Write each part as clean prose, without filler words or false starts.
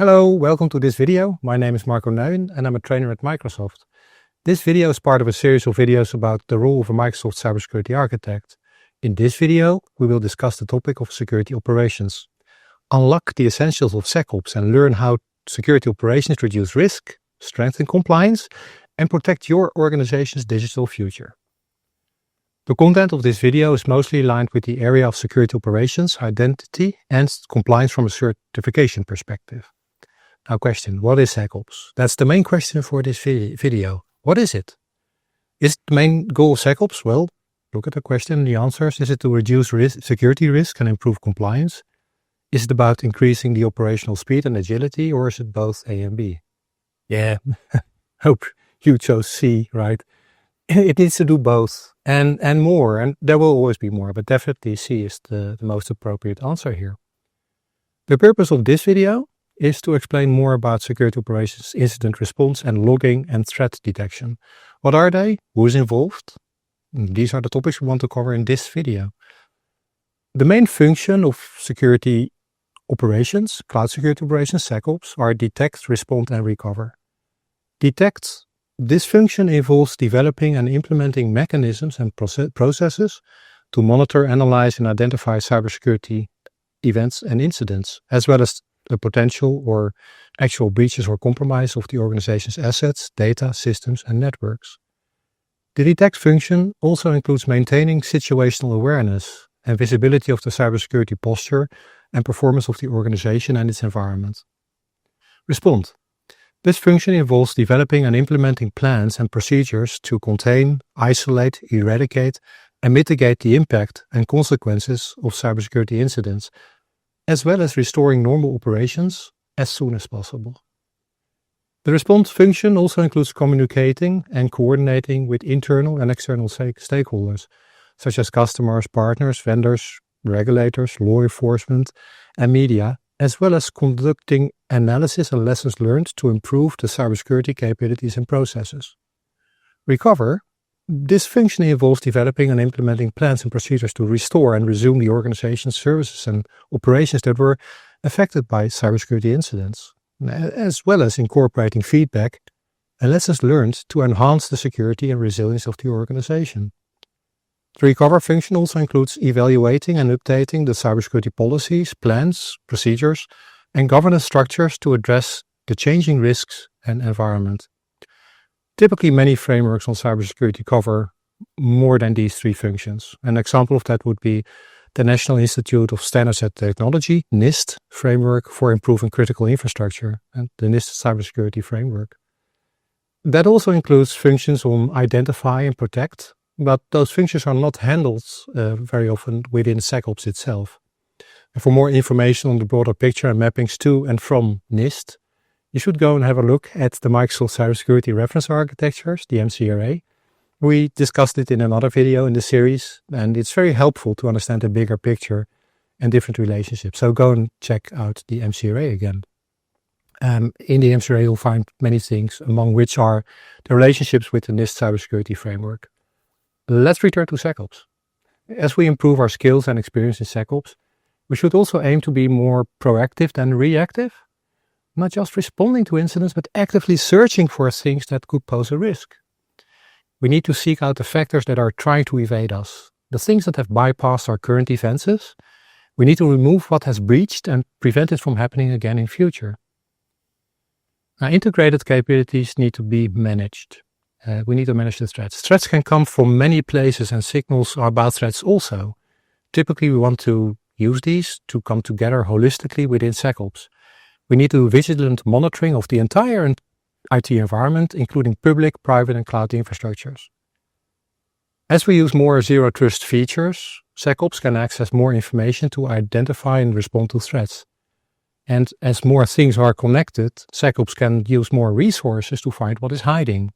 Hello, welcome to this video. My name is Marco Nuyen and I'm a trainer at Microsoft. This video is part of a series of videos about the role of a Microsoft cybersecurity architect. In this video, we will discuss the topic of security operations. Unlock the essentials of SecOps and learn how security operations reduce risk, strengthen compliance, and protect your organization's digital future. The content of this video is mostly aligned with the area of security operations, identity, and compliance from a certification perspective. Now question, what is SecOps? That's the main question for this video. What is it? Is the main goal of SecOps? Well, look at the question and the answers. Is it to reduce security risk and improve compliance? Is it about increasing the operational speed and agility, or is it both A and B? Yeah, hope you chose C, right? It needs to do both and more, and there will always be more, but definitely C is the most appropriate answer here. The purpose of this video is to explain more about security operations, incident response and logging and threat detection. What are they? Who is involved? These are the topics we want to cover in this video. The main function of security operations, cloud security operations, SecOps, are detect, respond and recover. Detect. This function involves developing and implementing mechanisms and processes to monitor, analyze and identify cybersecurity events and incidents, as well as the potential or actual breaches or compromise of the organization's assets, data, systems and networks. The detect function also includes maintaining situational awareness and visibility of the cybersecurity posture and performance of the organization and its environment. Respond. This function involves developing and implementing plans and procedures to contain, isolate, eradicate, and mitigate the impact and consequences of cybersecurity incidents, as well as restoring normal operations as soon as possible. The response function also includes communicating and coordinating with internal and external stakeholders, such as customers, partners, vendors, regulators, law enforcement, and media, as well as conducting analysis and lessons learned to improve the cybersecurity capabilities and processes. Recover. This function involves developing and implementing plans and procedures to restore and resume the organization's services and operations that were affected by cybersecurity incidents, as well as incorporating feedback and lessons learned to enhance the security and resilience of the organization. The recover function also includes evaluating and updating the cybersecurity policies, plans, procedures, and governance structures to address the changing risks and environment. Typically, many frameworks on cybersecurity cover more than these three functions. An example of that would be the National Institute of Standards and Technology, NIST, framework for improving critical infrastructure, and the NIST cybersecurity framework. That also includes functions on identify and protect, but those functions are not handled very often within SecOps itself. And for more information on the broader picture and mappings to and from NIST, you should go and have a look at the Microsoft Cybersecurity Reference Architectures, the MCRA. We discussed it in another video in the series, and it's very helpful to understand the bigger picture and different relationships. So go and check out the MCRA again. In the MCRA, you'll find many things, among which are the relationships with the NIST cybersecurity framework. Let's return to SecOps. As we improve our skills and experience in SecOps, we should also aim to be more proactive than reactive. Not just responding to incidents, but actively searching for things that could pose a risk. We need to seek out the factors that are trying to evade us, the things that have bypassed our current defenses. We need to remove what has breached and prevent it from happening again in future. Now, integrated capabilities need to be managed. We need to manage the threats. Threats can come from many places and signals about threats also. Typically, we want to use these to come together holistically within SecOps. We need to do vigilant monitoring of the entire IT environment, including public, private, and cloud infrastructures. As we use more zero trust features, SecOps can access more information to identify and respond to threats. And as more things are connected, SecOps can use more resources to find what is hiding.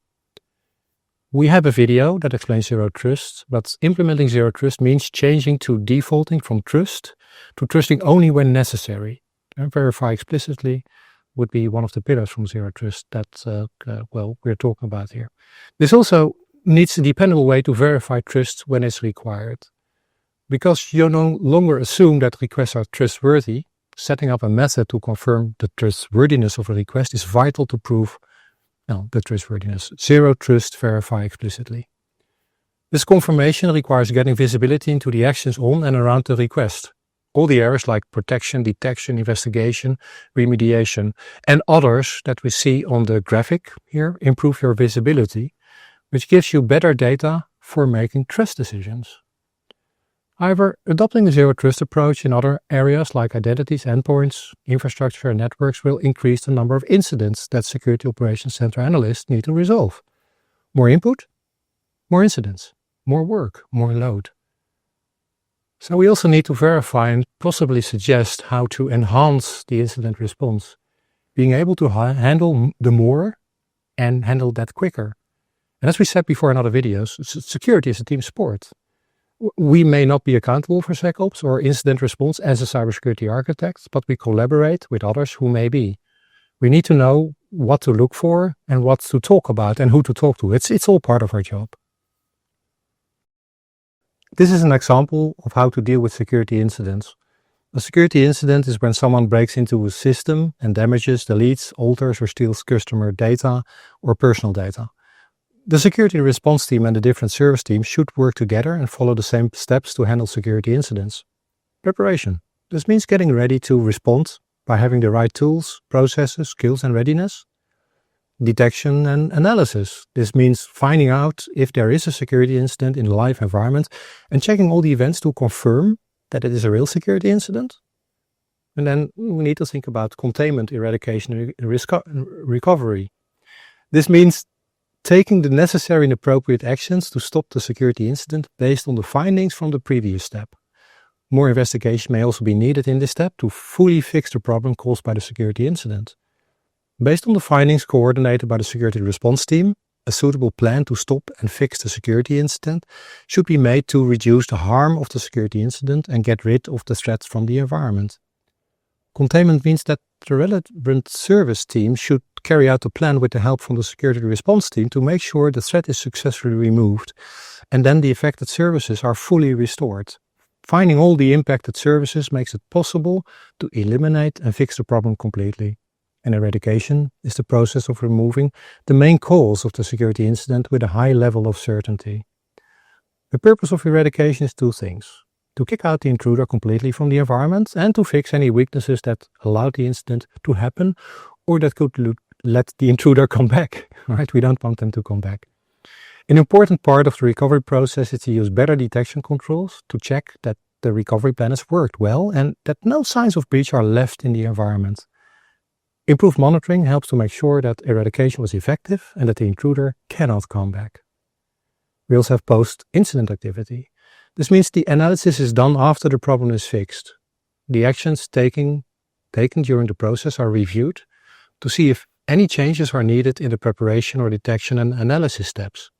We have a video that explains zero trust, but implementing zero trust means changing to defaulting from trust to trusting only when necessary. And verify explicitly would be one of the pillars from zero trust that we're talking about here. This also needs a dependable way to verify trust when it's required. Because you no longer assume that requests are trustworthy, setting up a method to confirm the trustworthiness of a request is vital to prove the trustworthiness. Zero trust, verify explicitly. This confirmation requires getting visibility into the actions on and around the request. All the areas like protection, detection, investigation, remediation, and others that we see on the graphic here improve your visibility, which gives you better data for making trust decisions. However, adopting a zero trust approach in other areas like identities, endpoints, infrastructure, and networks will increase the number of incidents that Security Operations Center analysts need to resolve. More input, more incidents, more work, more load. So we also need to verify and possibly suggest how to enhance the incident response, being able to handle the more and handle that quicker. And as we said before in other videos, security is a team sport. We may not be accountable for SecOps or incident response as a cybersecurity architect, but we collaborate with others who may be. We need to know what to look for and what to talk about and who to talk to. It's all part of our job. This is an example of how to deal with security incidents. A security incident is when someone breaks into a system and damages, deletes, alters, or steals customer data or personal data. The security response team and the different service teams should work together and follow the same steps to handle security incidents. Preparation. This means getting ready to respond by having the right tools, processes, skills, and readiness. Detection and analysis. This means finding out if there is a security incident in a live environment and checking all the events to confirm that it is a real security incident. And then we need to think about containment, eradication, and recovery. This means taking the necessary and appropriate actions to stop the security incident based on the findings from the previous step. More investigation may also be needed in this step to fully fix the problem caused by the security incident. Based on the findings coordinated by the security response team, a suitable plan to stop and fix the security incident should be made to reduce the harm of the security incident and get rid of the threats from the environment. Containment means that the relevant service team should carry out a plan with the help from the security response team to make sure the threat is successfully removed and then the affected services are fully restored. Finding all the impacted services makes it possible to eliminate and fix the problem completely. And eradication is the process of removing the main cause of the security incident with a high level of certainty. The purpose of eradication is two things: to kick out the intruder completely from the environment and to fix any weaknesses that allowed the incident to happen or that could let the intruder come back. Right? We don't want them to come back. An important part of the recovery process is to use better detection controls to check that the recovery plan has worked well and that no signs of breach are left in the environment. Improved monitoring helps to make sure that eradication was effective and that the intruder cannot come back. We also have post-incident activity. This means the analysis is done after the problem is fixed. The actions taken during the process are reviewed to see if any changes are needed in the preparation or detection and analysis steps.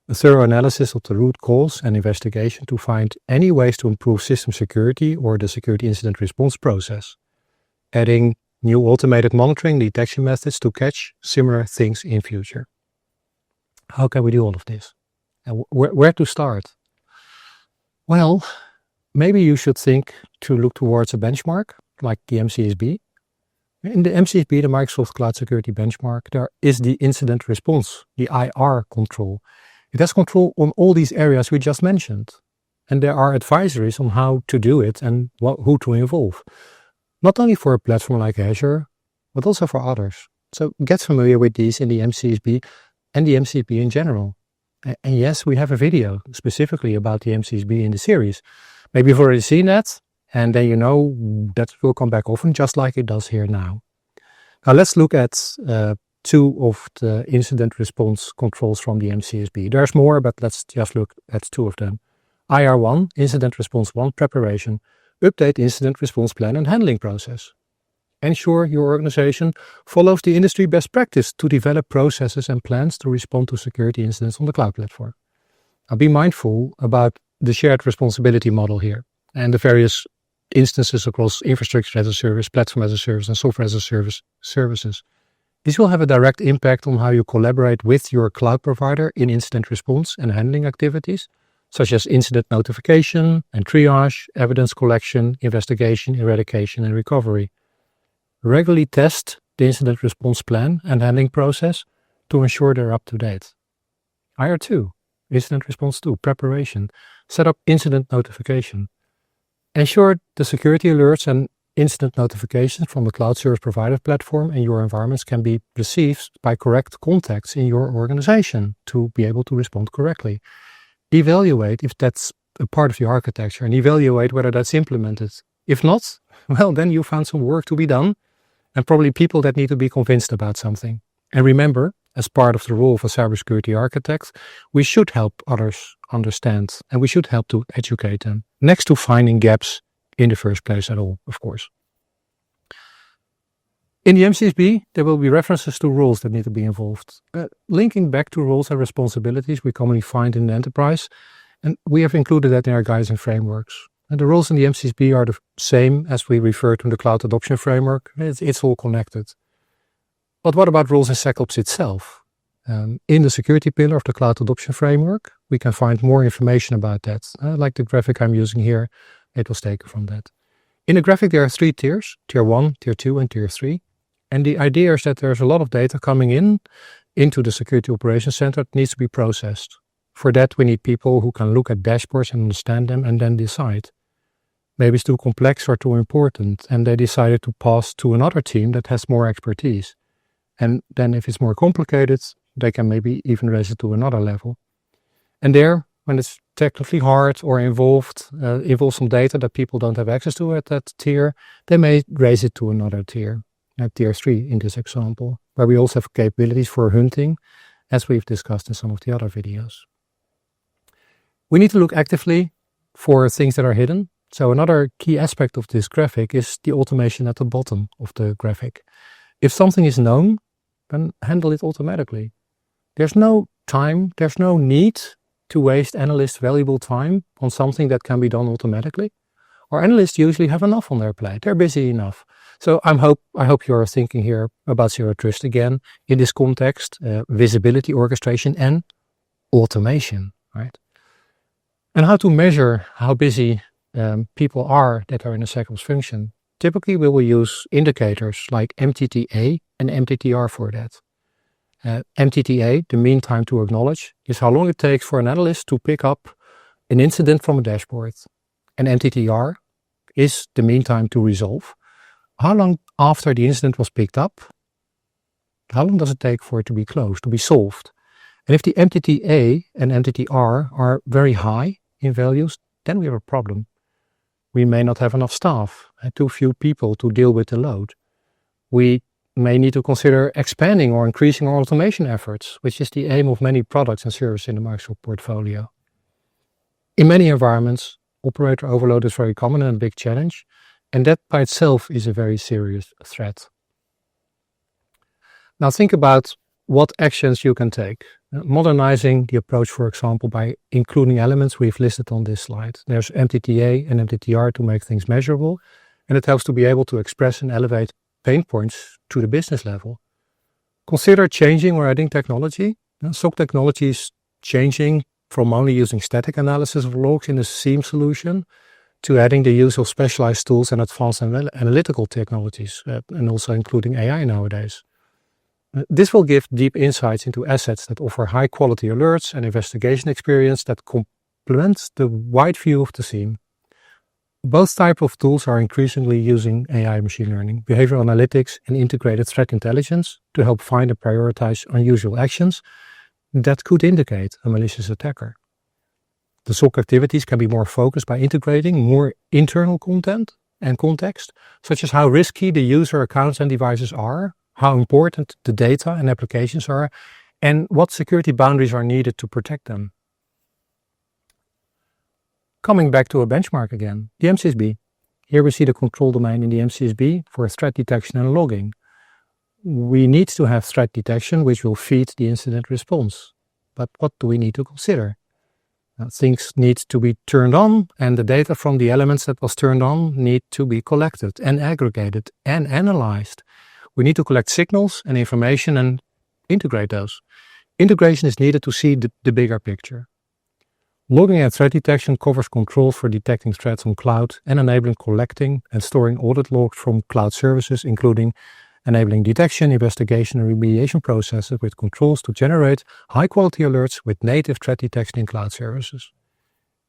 A thorough analysis of the root cause and investigation to find any ways to improve system security or the security incident response process. Adding new automated monitoring detection methods to catch similar things in future. How can we do all of this? And where to start? Well, maybe you should think to look towards a benchmark like the MCSB. In the MCSB, the Microsoft Cloud Security Benchmark, there is the incident response, the IR control. It has control on all these areas we just mentioned. And there are advisories on how to do it and who to involve. Not only for a platform like Azure, but also for others. So get familiar with these in the MCSB and the MCSB in general. And yes, we have a video specifically about the MCSB in the series. Maybe you've already seen that, and then you know that will come back often, just like it does here now. Now let's look at two of the incident response controls from the MCSB. There's more, but let's just look at two of them. IR1, Incident Response 1, Preparation. Update incident response plan and handling process. Ensure your organization follows the industry best practice to develop processes and plans to respond to security incidents on the cloud platform. Now be mindful about the shared responsibility model here and the various instances across infrastructure as a service, platform as a service, and software as a service services. This will have a direct impact on how you collaborate with your cloud provider in incident response and handling activities, such as incident notification and triage, evidence collection, investigation, eradication, and recovery. Regularly test the incident response plan and handling process to ensure they're up to date. IR2, Incident Response 2, Preparation. Set up incident notification. Ensure the security alerts and incident notifications from the cloud service provider platform and your environments can be received by correct contacts in your organization to be able to respond correctly. Evaluate if that's a part of the architecture and evaluate whether that's implemented. If not, well, then you found some work to be done and probably people that need to be convinced about something. And remember, as part of the role of a cybersecurity architect, we should help others understand and we should help to educate them, next to finding gaps in the first place at all, of course. In the MCSB, there will be references to roles that need to be involved. Linking back to roles and responsibilities we commonly find in the enterprise, and we have included that in our guides and frameworks. And the roles in the MCSB are the same as we refer to in the Cloud Adoption Framework. It's all connected. But what about roles in SecOps itself? In the security pillar of the Cloud Adoption Framework, we can find more information about that. Like the graphic I'm using here, it was taken from that. In the graphic, there are 3 tiers, Tier 1, Tier 2, and Tier 3. And the idea is that there's a lot of data coming into the Security Operations Center that needs to be processed. For that, we need people who can look at dashboards and understand them and then decide. Maybe it's too complex or too important, and they decided to pass to another team that has more expertise. And then if it's more complicated, they can maybe even raise it to another level. And there, when it's technically hard or involves some data that people don't have access to at that tier, they may raise it to another tier, at Tier 3 in this example, where we also have capabilities for hunting, as we've discussed in some of the other videos. We need to look actively for things that are hidden. So another key aspect of this graphic is the automation at the bottom of the graphic. If something is known, then handle it automatically. There's no time, there's no need to waste analysts' valuable time on something that can be done automatically. Our analysts usually have enough on their plate. They're busy enough. So I hope you're thinking here about Zero Trust again in this context, visibility, orchestration, and automation, right? And how to measure how busy people are that are in a SecOps function. Typically, we will use indicators like MTTA and MTTR for that. MTTA, the mean time to acknowledge, is how long it takes for an analyst to pick up an incident from a dashboard. And MTTR is the mean time to resolve. How long after the incident was picked up, how long does it take for it to be closed, to be solved? And if the MTTA and MTTR are very high in values, then we have a problem. We may not have enough staff and too few people to deal with the load. We may need to consider expanding or increasing our automation efforts, which is the aim of many products and services in the Microsoft portfolio. In many environments, operator overload is very common and a big challenge, and that by itself is a very serious threat. Now think about what actions you can take. Modernizing the approach, for example, by including elements we've listed on this slide. There's MTTA and MTTR to make things measurable, and it helps to be able to express and elevate pain points to the business level. Consider changing or adding technology. SOC technology is changing from only using static analysis of logs in a SIEM solution to adding the use of specialized tools and advanced analytical technologies, and also including AI nowadays. This will give deep insights into assets that offer high quality alerts and investigation experience that complements the wide view of the SIEM. Both types of tools are increasingly using AI, machine learning, behavioral analytics, and integrated threat intelligence to help find and prioritize unusual actions that could indicate a malicious attacker. The SOC activities can be more focused by integrating more internal content and context, such as how risky the user accounts and devices are, how important the data and applications are, and what security boundaries are needed to protect them. Coming back to a benchmark again, the MCSB. Here we see the control domain in the MCSB for threat detection and logging. We need to have threat detection, which will feed the incident response. But what do we need to consider? Things need to be turned on, and the data from the elements that was turned on need to be collected and aggregated and analyzed. We need to collect signals and information and integrate those. Integration is needed to see the bigger picture. Logging and threat detection covers controls for detecting threats on cloud and enabling collecting and storing audit logs from cloud services, including enabling detection, investigation, and remediation processes with controls to generate high-quality alerts with native threat detection in cloud services.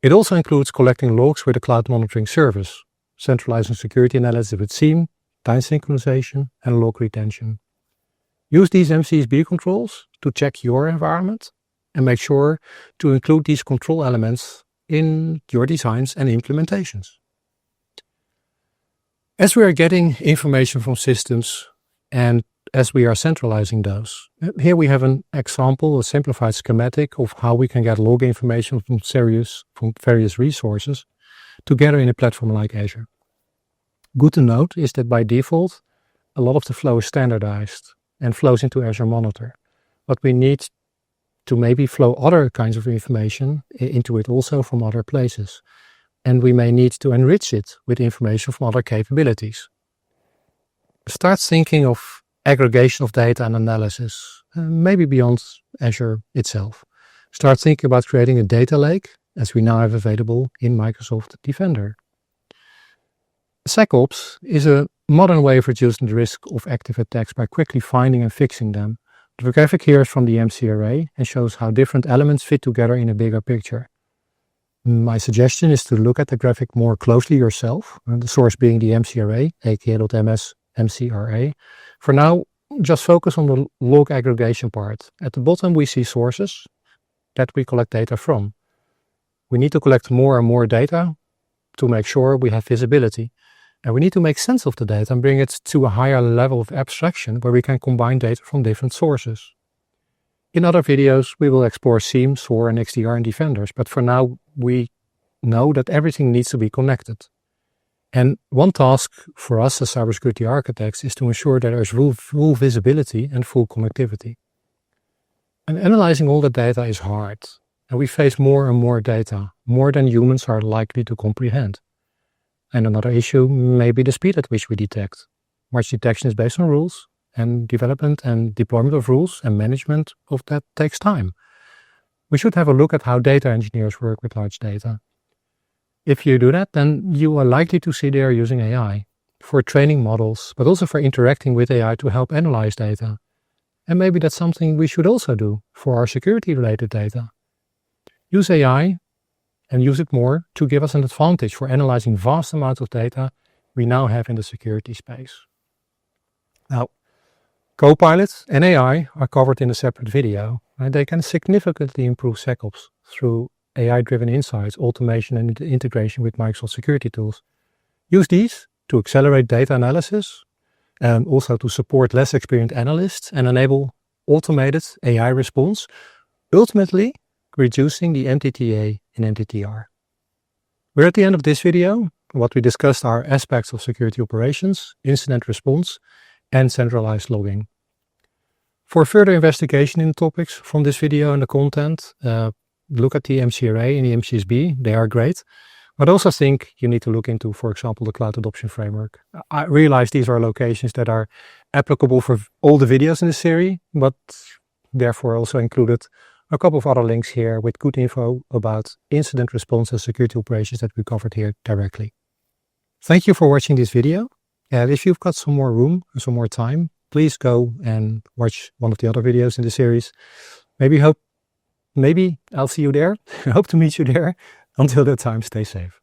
It also includes collecting logs with a cloud monitoring service, centralizing security analysis with SIEM, time synchronization, and log retention. Use these MCSB controls to check your environment and make sure to include these control elements in your designs and implementations. As we are getting information from systems and as we are centralizing those, here we have an example, a simplified schematic of how we can get log information from various resources together in a platform like Azure. Good to note is that by default, a lot of the flow is standardized and flows into Azure Monitor. But we need to maybe flow other kinds of information into it also from other places. And we may need to enrich it with information from other capabilities. Start thinking of aggregation of data and analysis, maybe beyond Azure itself. Start thinking about creating a data lake, as we now have available in Microsoft Defender. SecOps is a modern way of reducing the risk of active attacks by quickly finding and fixing them. The graphic here is from the MC array and shows how different elements fit together in a bigger picture. My suggestion is to look at the graphic more closely yourself, the source being the MC array, aka.ms MCRA. For now, just focus on the log aggregation part. At the bottom we see sources that we collect data from. We need to collect more and more data to make sure we have visibility. And we need to make sense of the data and bring it to a higher level of abstraction where we can combine data from different sources. In other videos, we will explore SIEM, SOAR, and XDR and Defenders, but for now, we know that everything needs to be connected. And one task for us as cybersecurity architects is to ensure that there is full visibility and full connectivity. And analyzing all the data is hard, and we face more and more data, more than humans are likely to comprehend. And another issue may be the speed at which we detect. Much detection is based on rules, and development and deployment of rules and management of that takes time. We should have a look at how data engineers work with large data. If you do that, then you are likely to see they are using AI for training models, but also for interacting with AI to help analyze data. And maybe that's something we should also do for our security-related data. Use AI and use it more to give us an advantage for analyzing vast amounts of data we now have in the security space. Now, Copilot and AI are covered in a separate video, and they can significantly improve SecOps through AI-driven insights, automation, and integration with Microsoft security tools. Use these to accelerate data analysis and also to support less experienced analysts and enable automated AI response, ultimately reducing the MTTA in MTTR. We're at the end of this video. What we discussed are aspects of security operations, incident response, and centralized logging. For further investigation in the topics from this video and the content, look at the MCRA and the MCSB. They are great. But I also think you need to look into, for example, the Cloud Adoption Framework. I realize these are locations that are applicable for all the videos in the series, but therefore also included a couple of other links here with good info about incident response and security operations that we covered here directly. Thank you for watching this video. And if you've got some more room or some more time, please go and watch one of the other videos in the series. Maybe I'll see you there. I hope to meet you there. Until that time, stay safe.